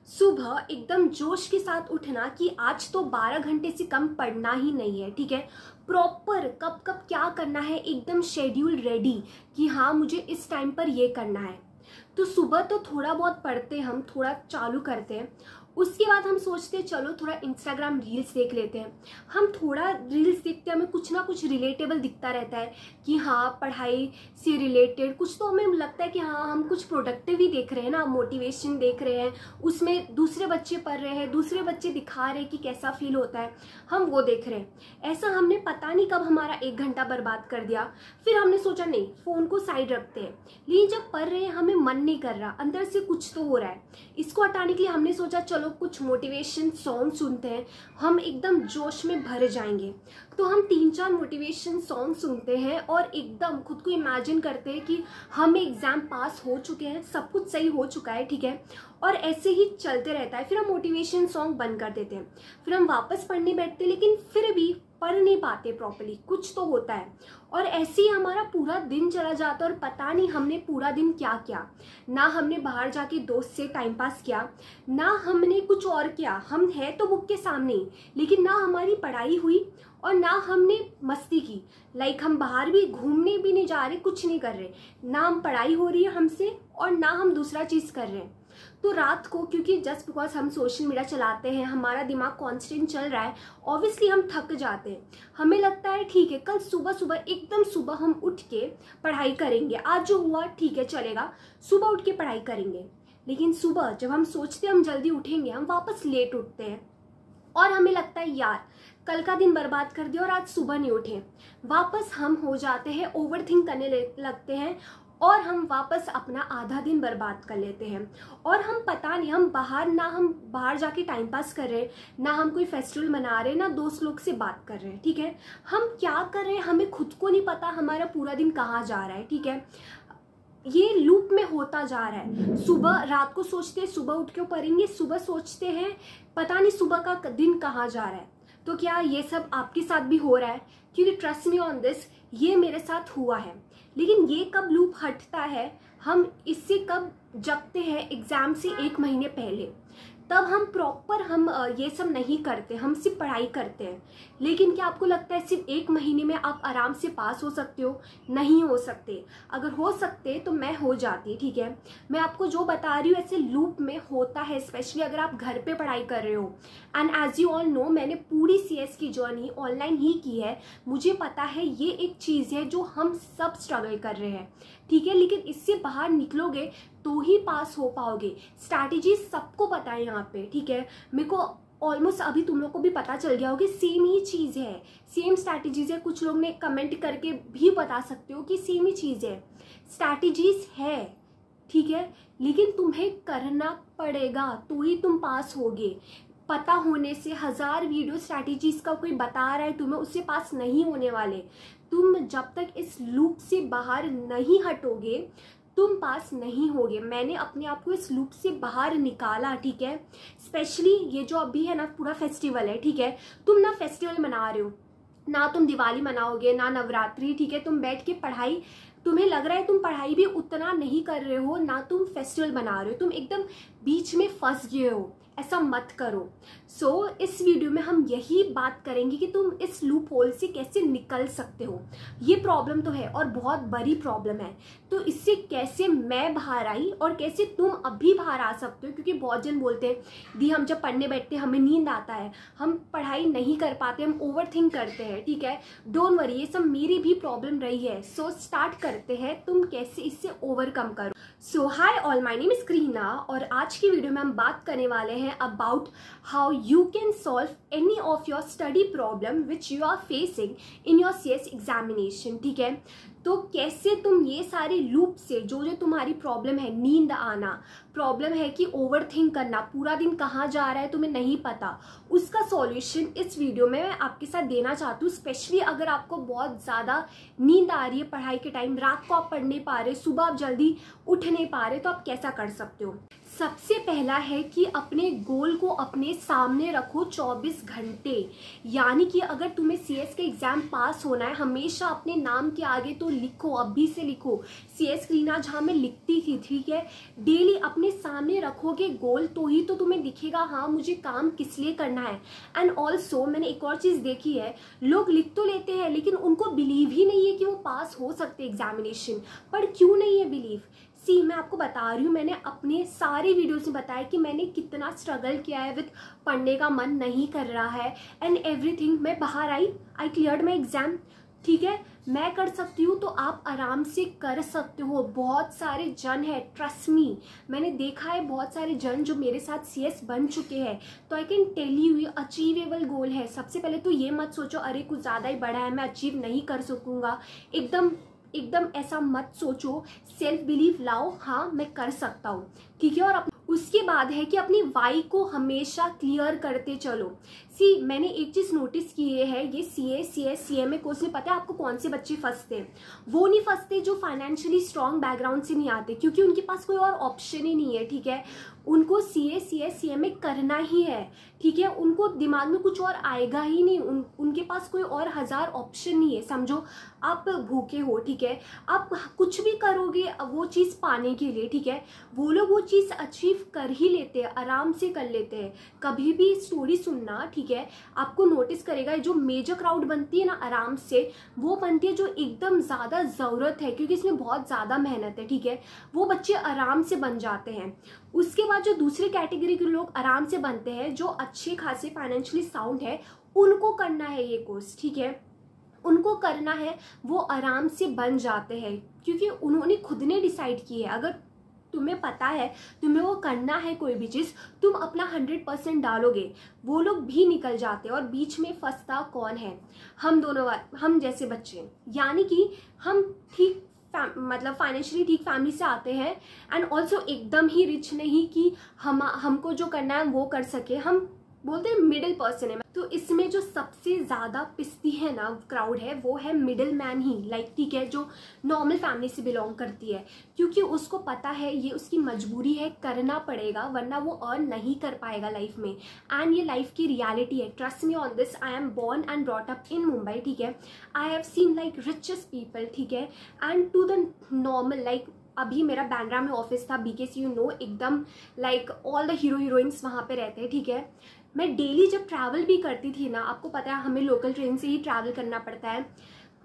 सुबह एकदम जोश के साथ उठना कि आज तो 12 घंटे से कम पढ़ना ही नहीं है। ठीक है, प्रॉपर कब कब क्या करना है, एकदम शेड्यूल रेडी कि हाँ मुझे इस टाइम पर ये करना है। तो सुबह तो थोड़ा बहुत पढ़ते, हम थोड़ा चालू करते हैं। उसके बाद हम सोचते हैं चलो थोड़ा इंस्टाग्राम रील्स देख लेते हैं। हम थोड़ा रील्स देखते हैं, हमें कुछ ना कुछ रिलेटेबल दिखता रहता है कि हाँ पढ़ाई से रिलेटेड कुछ, तो हमें लगता है कि हाँ हम कुछ प्रोडक्टिव ही देख रहे हैं ना, मोटिवेशन देख रहे हैं, उसमें दूसरे बच्चे पढ़ रहे हैं, दूसरे बच्चे दिखा रहे हैं कि कैसा फील होता है, हम वो देख रहे हैं। ऐसा हमने पता नहीं कब हमारा 1 घंटा बर्बाद कर दिया। फिर हमने सोचा नहीं, फ़ोन को साइड रखते हैं। लेकिन जब पढ़ रहे हैं हमें मन नहीं कर रहा, अंदर से कुछ तो हो रहा है। इसको हटाने के लिए हमने सोचा चलो कुछ मोटिवेशन सॉन्ग सुनते हैं, हम एकदम जोश में भर जाएंगे। तो हम 3-4 मोटिवेशन सॉन्ग सुनते हैं और एकदम खुद को इमेजिन करते हैं कि हम एग्जाम पास हो चुके हैं, सब कुछ सही हो चुका है। ठीक है, और ऐसे ही चलते रहता है। फिर हम मोटिवेशन सॉन्ग बंद कर देते हैं, फिर हम वापस पढ़ने बैठते हैं, लेकिन फिर भी पढ़ नहीं पाते प्रॉपर्ली, कुछ तो होता है। और ऐसे ही हमारा पूरा दिन चला जाता है और पता नहीं हमने पूरा दिन क्या किया। ना हमने बाहर जाके दोस्त से टाइम पास किया, ना हमने कुछ और किया। हम है तो बुक के सामने ही, लेकिन ना हमारी पढ़ाई हुई और ना हमने मस्ती की। लाइक हम बाहर भी घूमने भी नहीं जा रहे, कुछ नहीं कर रहे, ना हम पढ़ाई हो रही है हमसे और ना हम दूसरा चीज़ कर रहे हैं। तो रात को, क्योंकि जस्ट बिकॉज हम सोशल मीडिया चलाते हैं, हमारा दिमाग कॉन्स्टेंट चल रहा है, ऑब्वियसली हम थक जाते हैं। हमें लगता है ठीक है कल सुबह सुबह एकदम सुबह हम उठ के पढ़ाई करेंगे, आज जो हुआ ठीक है चलेगा, सुबह उठ के पढ़ाई करेंगे। लेकिन सुबह जब हम सोचते हैं हम जल्दी उठेंगे, हम वापस लेट उठते हैं और हमें लगता है यार कल का दिन बर्बाद कर दिया और आज सुबह नहीं उठे। वापस हम हो जाते हैं, ओवर थिंक करने लगते हैं और हम वापस अपना आधा दिन बर्बाद कर लेते हैं। और हम पता नहीं, हम बाहर जाके टाइम पास कर रहे हैं, ना हम कोई फेस्टिवल मना रहे हैं, ना दोस्त लोग से बात कर रहे हैं। ठीक है, हम क्या कर रहे हैं हमें खुद को नहीं पता, हमारा पूरा दिन कहाँ जा रहा है। ठीक है, ये लूप में होता जा रहा है। सुबह रात को सोचते हैं सुबह उठ के पढ़ेंगे, सुबह सोचते हैं पता नहीं सुबह का दिन कहाँ जा रहा है। तो क्या ये सब आपके साथ भी हो रहा है? क्योंकि ट्रस्ट मी ऑन दिस, ये मेरे साथ हुआ है। लेकिन ये कब लूप हटता है, हम इससे कब जगते हैं, एग्जाम से 1 महीने पहले। तब हम प्रॉपर ये सब नहीं करते, हम सिर्फ पढ़ाई करते हैं। लेकिन क्या आपको लगता है सिर्फ 1 महीने में आप आराम से पास हो सकते हो? नहीं हो सकते। अगर हो सकते तो मैं हो जाती। ठीक है, मैं आपको जो बता रही हूँ ऐसे लूप में होता है, स्पेशली अगर आप घर पे पढ़ाई कर रहे हो। And as you all know, मैंने पूरी CS की जर्नी ऑनलाइन ही की है, मुझे पता है ये एक चीज़ है जो हम सब स्ट्रगल कर रहे हैं। ठीक है, लेकिन इससे बाहर निकलोगे तो ही पास हो पाओगे। स्ट्रैटेजी सबको पता है यहाँ पे। ठीक है, मेरे को ऑलमोस्ट अभी तुम लोग को भी पता चल गया होगा, सेम ही चीज़ है, सेम स्ट्रैटेजीज है। कुछ लोग ने कमेंट करके भी बता सकते हो कि सेम ही चीज़ है, स्ट्रैटेजीज है। ठीक है, लेकिन तुम्हें करना पड़ेगा तो ही तुम पास होगे। पता होने से 1000 वीडियो स्ट्रैटेजीज का कोई बता रहा है तुम्हें, उससे पास नहीं होने वाले। तुम जब तक इस लूप से बाहर नहीं हटोगे तुम पास नहीं होगे। मैंने अपने आप को इस लूप से बाहर निकाला। ठीक है, स्पेशली ये जो अभी है ना पूरा फेस्टिवल है। ठीक है, तुम ना फेस्टिवल मना रहे हो, ना तुम दिवाली मनाओगे ना नवरात्रि। ठीक है, तुम बैठ के पढ़ाई, तुम्हें लग रहा है तुम पढ़ाई भी उतना नहीं कर रहे हो, ना तुम फेस्टिवल मना रहे हो, तुम एकदम बीच में फंस गए हो। ऐसा मत करो। इस वीडियो में हम यही बात करेंगे कि तुम इस लूप होल से कैसे निकल सकते हो। ये प्रॉब्लम तो है और बहुत बड़ी प्रॉब्लम है, तो इससे कैसे मैं बाहर आई और कैसे तुम अभी बाहर आ सकते हो। क्योंकि बहुत जन बोलते हैं दी हम जब पढ़ने बैठते हैं हमें नींद आता है, हम पढ़ाई नहीं कर पाते, हम ओवर थिंक करते हैं। ठीक है, डोंट वरी, ये सब मेरी भी प्रॉब्लम रही है। स्टार्ट करते हैं तुम कैसे इससे ओवरकम करो। Hi all, my name is Kareena और आज की वीडियो में हम बात करने वाले हैं about how you can solve any of your study problem which you are facing in your CS examination। ठीक है, तो कैसे तुम ये सारे लूप से जो तुम्हारी प्रॉब्लम है, नींद आना, प्रॉब्लम है कि ओवरथिंक करना, पूरा दिन कहाँ जा रहा है तुम्हें नहीं पता, उसका सॉल्यूशन इस वीडियो में मैं आपके साथ देना चाहती हूँ। स्पेशली अगर आपको बहुत ज़्यादा नींद आ रही है पढ़ाई के टाइम, रात को आप पढ़ नहीं पा रहे, सुबह आप जल्दी उठ नहीं पा रहे, तो आप कैसा कर सकते हो। सबसे पहला है कि अपने गोल को अपने सामने रखो 24 घंटे। यानी कि अगर तुम्हें सीएस के एग्जाम पास होना है, हमेशा अपने नाम के आगे तो लिखो, अभी से लिखो, सीएस रीना झा में लिखती थी, ठीक है। डेली अपने सामने रखोगे गोल तो ही तो तुम्हें दिखेगा हाँ मुझे काम किस लिए करना है। एंड ऑल्सो मैंने एक और चीज़ देखी है, लोग लिख तो लेते हैं लेकिन उनको बिलीव ही नहीं है कि वो पास हो सकते एग्जामिनेशन। पर क्यों नहीं है बिलीव? सी, मैं आपको बता रही हूँ, मैंने अपने सारे वीडियोस में बताया कि मैंने कितना स्ट्रगल किया है विद पढ़ने का मन नहीं कर रहा है एंड एवरीथिंग। मैं बाहर आई क्लियर्ड माई एग्जाम, ठीक है। मैं कर सकती हूँ तो आप आराम से कर सकते हो। बहुत सारे जन है, ट्रस्ट मी, मैंने देखा है बहुत सारे जन जो मेरे साथ सीएस बन चुके हैं। तो आई कैन टेल यू ये अचीवेबल गोल है। सबसे पहले तो ये मत सोचो अरे कुछ ज़्यादा ही बड़ा है, मैं अचीव नहीं कर सकूँगा। एकदम ऐसा मत सोचो, सेल्फ बिलीव लाओ, हाँ मैं कर सकता हूँ, ठीक है। और उसके बाद है कि अपनी वाई को हमेशा क्लियर करते चलो। सी, मैंने एक चीज़ नोटिस की है, ये सीए कोर्स में पता है आपको कौन से बच्चे फंसते? वो नहीं फंसते जो फाइनेंशियली स्ट्रॉन्ग बैकग्राउंड से नहीं आते, क्योंकि उनके पास कोई और ऑप्शन ही नहीं है, ठीक है। उनको सीए करना ही है, ठीक है। उनको दिमाग में कुछ और आएगा ही नहीं, उनके पास कोई और 1000 ऑप्शन नहीं है। समझो आप भूखे हो, ठीक है, आप कुछ भी करोगे वो चीज़ पाने के लिए, ठीक है। वो लोग वो चीज़ अचीव कर ही लेते हैं, आराम से कर लेते हैं। कभी भी स्टोरी सुनना, ठीक है, आपको नोटिस करेगा जो मेजर क्राउड बनती है ना आराम से, वो बनती है जो एकदम ज़्यादा ज़रूरत है क्योंकि इसमें बहुत ज़्यादा मेहनत है, ठीक है। वो बच्चे आराम से बन जाते हैं। उसके बाद जो दूसरे कैटेगरी के लोग आराम से बनते हैं, जो अच्छे खासे फाइनेंशियली साउंड है, उनको करना है ये कोर्स, ठीक है, उनको करना है। वो आराम से बन जाते हैं क्योंकि उन्होंने खुद ने डिसाइड की है। अगर तुम्हें पता है तुम्हें वो करना है कोई भी चीज़, तुम अपना 100% डालोगे, वो लोग भी निकल जाते हैं। और बीच में फंसता कौन है? हम दोनों, हम जैसे बच्चे। यानी कि हम ठीक मतलब फाइनेंशियली ठीक फैमिली से आते हैं एंड ऑल्सो एकदम ही रिच नहीं कि हमको जो करना है वो कर सके। हम बोलते हैं मिडिल पर्सन है। तो इसमें जो सबसे ज़्यादा पिसती है ना क्राउड है, वो है मिडिल मैन ही, लाइक, ठीक है, जो नॉर्मल फैमिली से बिलोंग करती है, क्योंकि उसको पता है ये उसकी मजबूरी है, करना पड़ेगा वरना वो अर्न नहीं कर पाएगा लाइफ में। एंड ये लाइफ की रियलिटी है, trust me on this. I am born and brought up in Mumbai, ठीक है। I have seen like richest people, ठीक है, and to the normal, like अभी मेरा बैंड्रा में ऑफिस था, बीकेसी, यू नो, एकदम लाइक ऑल द हीरोइंस वहाँ पे रहते हैं, ठीक है। मैं डेली जब ट्रैवल भी करती थी ना, आपको पता है हमें लोकल ट्रेन से ही ट्रैवल करना पड़ता है,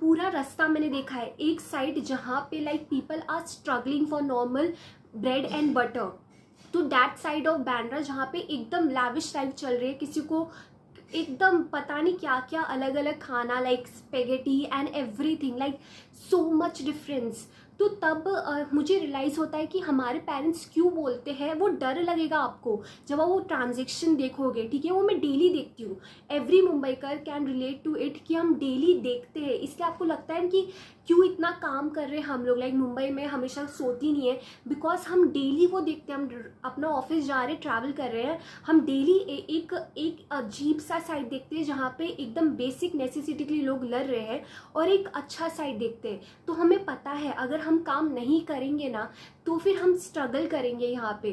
पूरा रास्ता मैंने देखा है एक साइड जहाँ पे like people are struggling for normal bread and butter, तो दैट साइड ऑफ बैंड्रा जहाँ पे एकदम लैविश लाइफ चल रही है, किसी को एकदम पता नहीं क्या क्या अलग अलग खाना, like spaghetti and everything, like so much difference. तो तब मुझे रियलाइज़ होता है कि हमारे पेरेंट्स क्यों बोलते हैं। वो डर लगेगा आपको जब आप वो ट्रांजेक्शन देखोगे, ठीक है। वो मैं डेली देखती हूँ, every Mumbaikar can relate to it, कि हम डेली देखते हैं। इसलिए आपको लगता है कि क्यों इतना काम कर रहे हैं हम लोग, लाइक मुंबई में हमेशा सोती नहीं है, बिकॉज हम डेली वो देखते हैं। हम अपना ऑफिस जा रहे, ट्रैवल कर रहे हैं, हम डेली एक अजीब सा साइड देखते हैं जहाँ पे एकदम बेसिक नेसेसिटी के लिए लोग लड़ रहे हैं, और एक अच्छा साइड देखते हैं। तो हमें पता है अगर हम काम नहीं करेंगे ना तो फिर हम स्ट्रगल करेंगे यहाँ पे।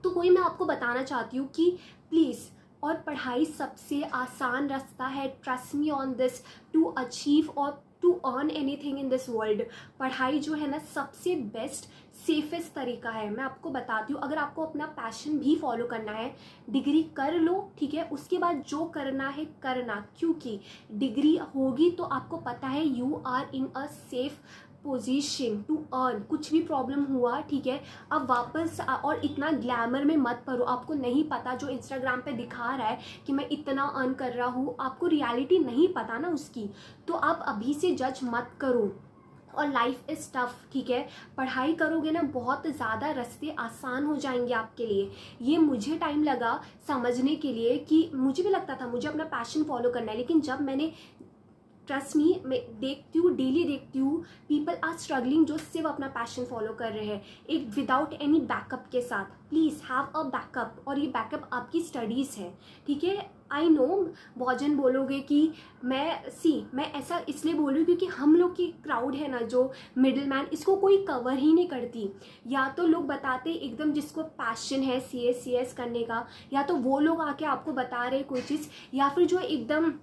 तो कोई मैं आपको बताना चाहती हूँ कि प्लीज़, और पढ़ाई सबसे आसान रास्ता है, trust me on this, to achieve और to earn anything in this world. पढ़ाई जो है ना सबसे बेस्ट सेफेस्ट तरीका है। मैं आपको बताती हूँ, अगर आपको अपना पैशन भी फॉलो करना है, डिग्री कर लो, ठीक है, उसके बाद जो करना है करना, क्योंकि डिग्री होगी तो आपको पता है you are in a safe position to earn. कुछ भी प्रॉब्लम हुआ, ठीक है, अब वापस और इतना ग्लैमर में मत पड़ो। आपको नहीं पता जो इंस्टाग्राम पे दिखा रहा है कि मैं इतना अर्न कर रहा हूँ, आपको रियलिटी नहीं पता ना उसकी, तो आप अभी से जज मत करो। और लाइफ इज़ टफ, ठीक है, पढ़ाई करोगे ना बहुत ज़्यादा रास्ते आसान हो जाएंगे आपके लिए। ये मुझे टाइम लगा समझने के लिए कि मुझे भी लगता था मुझे अपना पैशन फॉलो करना है, लेकिन जब मैंने ट्रस्ट मी, मैं देखती हूँ, डेली देखती हूँ, पीपल आर स्ट्रगलिंग जो सिर्फ अपना पैशन फॉलो कर रहे हैं एक विदाउट एनी बैकअप के साथ। प्लीज़ हैव अ बैकअप, और ये बैकअप आपकी स्टडीज़ है, ठीक है। आई नो बहुत जन बोलोगे कि मैं ऐसा इसलिए बोल रही हूँ क्योंकि हम लोग की क्राउड है ना जो मिडिल मैन, इसको कोई कवर ही नहीं करती। या तो लोग बताते एकदम जिसको पैशन है CS करने का, या तो वो लोग आके आपको बता रहे कोई चीज़, या फिर जो एकदम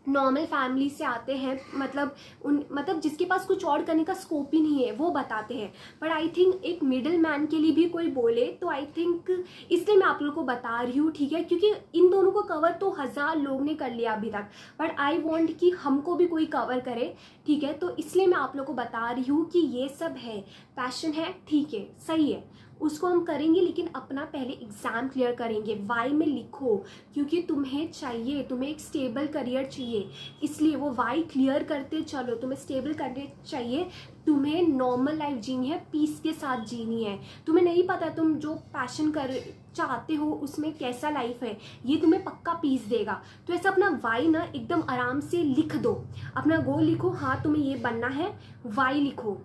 नॉर्मल फैमिली से आते हैं, मतलब जिसके पास कुछ और करने का स्कोप ही नहीं है, वो बताते हैं। बट आई थिंक एक मिडिल मैन के लिए भी कोई बोले तो आई थिंक, इसलिए मैं आप लोगों को बता रही हूँ, ठीक है, क्योंकि इन दोनों को कवर तो 1000 लोग ने कर लिया अभी तक, बट आई वॉन्ट कि हमको भी कोई कवर करे, ठीक है। तो इसलिए मैं आप लोग को बता रही हूँ कि ये सब है, पैशन है, ठीक है, सही है, उसको हम करेंगे, लेकिन अपना पहले एग्ज़ाम क्लियर करेंगे। वाई में लिखो, क्योंकि तुम्हें चाहिए, तुम्हें एक स्टेबल करियर चाहिए, इसलिए वो वाई क्लियर करते चलो। तुम्हें स्टेबल करने चाहिए, तुम्हें नॉर्मल लाइफ जीनी है, पीस के साथ जीनी है। तुम्हें नहीं पता तुम जो पैशन कर चाहते हो उसमें कैसा लाइफ है, ये तुम्हें पक्का पीस देगा। तो ऐसा अपना वाई ना एकदम आराम से लिख दो, अपना गोल लिखो, हाँ तुम्हें ये बनना है, वाई लिखो।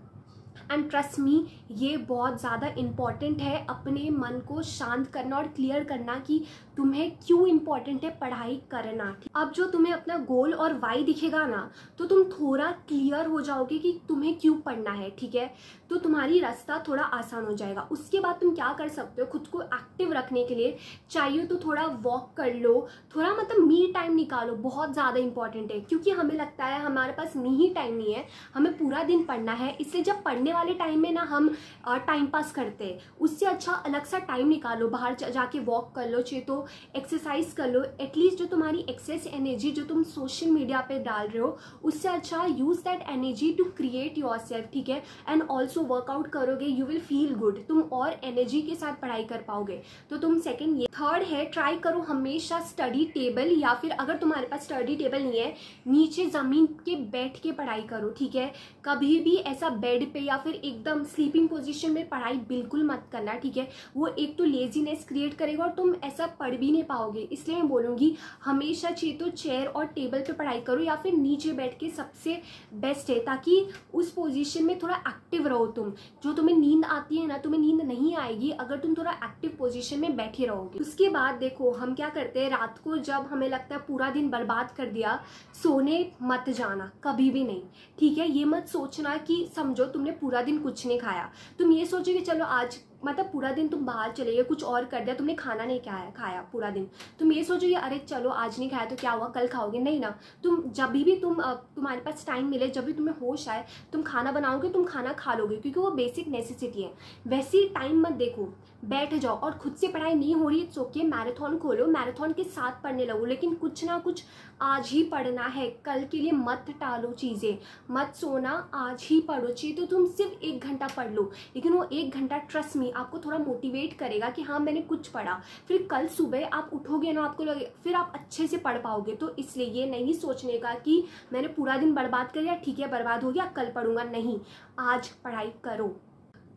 एंड ट्रस्ट मी, ये बहुत ज़्यादा इम्पॉर्टेंट है, अपने मन को शांत करना और क्लियर करना कि तुम्हें क्यों इम्पॉर्टेंट है पढ़ाई करना। अब जो तुम्हें अपना गोल और वाई दिखेगा ना, तो तुम थोड़ा क्लियर हो जाओगे कि तुम्हें क्यों पढ़ना है, ठीक है। तो तुम्हारी रास्ता थोड़ा आसान हो जाएगा। उसके बाद तुम क्या कर सकते हो, खुद को एक्टिव रखने के लिए चाहिए तो थोड़ा वॉक कर लो, थोड़ा मतलब मी टाइम निकालो, बहुत ज़्यादा इंपॉर्टेंट है। क्योंकि हमें लगता है हमारे पास मी ही टाइम नहीं है, हमें पूरा दिन पढ़ना है, इसलिए जब पढ़ने वाले टाइम में ना हम टाइम पास करते हैं, उससे अच्छा अलग सा टाइम निकालो, बाहर जाके वॉक कर लो, चाहिए तो एक्सरसाइज कर लो। एटलीस्ट जो तुम्हारी एक्सेस एनर्जी जो तुम सोशल मीडिया पे डाल रहे हो, उससे अच्छा use that energy to create yourself, ठीक है। एंड ऑल्सो वर्कआउट करोगे, यू विल फील गुड, तुम और एनर्जी के साथ पढ़ाई कर पाओगे। तो तुम सेकंड ये। थर्ड है, ट्राई करो हमेशा स्टडी टेबल, या फिर अगर तुम्हारे पास स्टडी टेबल नहीं है, नीचे जमीन के बैठ के पढ़ाई करो, ठीक है। कभी भी ऐसा बेड पे या फिर एकदम स्लीपिंग पोजीशन में पढ़ाई बिल्कुल मत करना, ठीक है। वो एक तो लेजीनेस क्रिएट करेगा और तुम ऐसा पढ़ भी नहीं पाओगे। इसलिए मैं बोलूँगी हमेशा चाहिए तो चेयर और टेबल पे पढ़ाई करो, या फिर नीचे बैठ के सबसे बेस्ट है, ताकि उस पोजीशन में थोड़ा एक्टिव रहो तुम। जो तुम्हें नींद आती है ना, तुम्हें नींद नहीं आएगी अगर तुम थोड़ा एक्टिव पोजीशन में बैठे रहोगे। उसके बाद देखो हम क्या करते हैं, रात को जब हमें लगता है पूरा दिन बर्बाद कर दिया, सोने मत जाना कभी भी नहीं, ठीक है। ये मत सोचना कि समझो तुमने पूरा दिन कुछ नहीं खाया, तुम ये सोचो कि चलो आज मतलब पूरा दिन तुम बाहर चले गए, कुछ और कर दिया, तुमने खाना नहीं खाया पूरा दिन, तुम ये सोचो कि अरे चलो आज नहीं खाया तो क्या हुआ, कल खाओगे, नहीं ना। तुम जब भी तुम्हारे पास टाइम मिले, जब भी तुम्हें होश आए, तुम खाना बनाओगे, तुम खाना खा लोगे, क्योंकि वो बेसिक नेसेसिटी है। वैसे ही टाइम मत देखो, बैठ जाओ, और खुद से पढ़ाई नहीं हो रही है तो ओके, मैराथन खोलो, मैराथन के साथ पढ़ने लगो, लेकिन कुछ ना कुछ आज ही पढ़ना है, कल के लिए मत टालो चीज़ें, मत सोना, आज ही पढ़ो। चाहिए तो तुम सिर्फ 1 घंटा पढ़ लो, लेकिन वो 1 घंटा ट्रस्ट मी आपको थोड़ा मोटिवेट करेगा कि हाँ मैंने कुछ पढ़ा। फिर कल सुबह आप उठोगे ना, आपको लगे, फिर आप अच्छे से पढ़ पाओगे। तो इसलिए ये नहीं सोचने का कि मैंने पूरा दिन बर्बाद कर दिया, ठीक है बर्बाद हो गया, कल पढ़ूंगा, नहीं, आज पढ़ाई करो।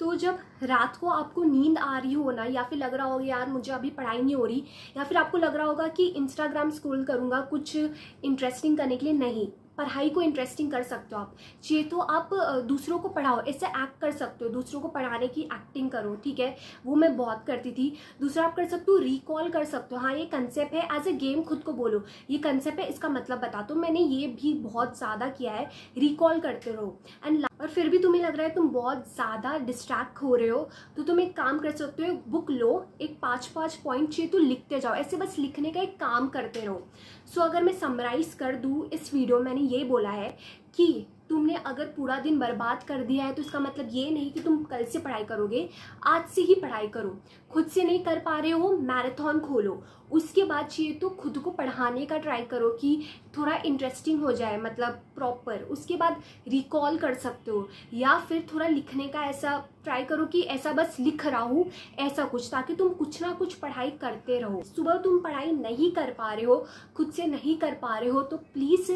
तो जब रात को आपको नींद आ रही हो ना, या फिर लग रहा होगा यार मुझे अभी पढ़ाई नहीं हो रही, या फिर आपको लग रहा होगा कि इंस्टाग्राम स्क्रॉल करूँगा कुछ इंटरेस्टिंग करने के लिए, नहीं, पढ़ाई को इंटरेस्टिंग कर सकते हो आप। चाहिए तो आप दूसरों को पढ़ाओ, ऐसे एक्ट कर सकते हो, दूसरों को पढ़ाने की एक्टिंग करो, ठीक है, वो मैं बहुत करती थी। दूसरा आप कर सकते हो, रिकॉल कर सकते हो, हाँ ये कंसेप्ट है, एज ए गेम खुद को बोलो ये कंसेप्ट है, इसका मतलब बता दो। मैंने ये भी बहुत ज़्यादा किया है, रिकॉल करते रहो। एंड और फिर भी तुम्हें लग रहा है तुम बहुत ज़्यादा डिस्ट्रैक्ट हो रहे हो, तो तुम एक काम कर सकते हो, बुक लो, एक 5-5 पॉइंट चाहिए तो लिखते जाओ, ऐसे बस लिखने का एक काम करते रहो। सो अगर मैं समराइज कर दूँ इस वीडियो, मैंने ये बोला है कि तुमने अगर पूरा दिन बर्बाद कर दिया है तो इसका मतलब ये नहीं कि तुम कल से पढ़ाई करोगे, आज से ही पढ़ाई करो। खुद से नहीं कर पा रहे हो, मैराथन खोलो। उसके बाद चाहिए तो खुद को पढ़ाने का ट्राई करो कि थोड़ा इंटरेस्टिंग हो जाए, मतलब प्रॉपर। उसके बाद रिकॉल कर सकते हो, या फिर थोड़ा लिखने का ऐसा ट्राई करो कि ऐसा बस लिख रहा हूँ ऐसा कुछ, ताकि तुम कुछ ना कुछ पढ़ाई करते रहो। सुबह तुम पढ़ाई नहीं कर पा रहे हो, खुद से नहीं कर पा रहे हो, तो प्लीज़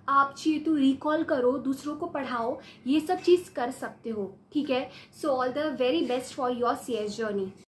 आप चाहिए तो रिकॉल करो, दूसरों को पढ़ाओ, ये सब चीज़ कर सकते हो, ठीक है। So all the very best for your CS journey.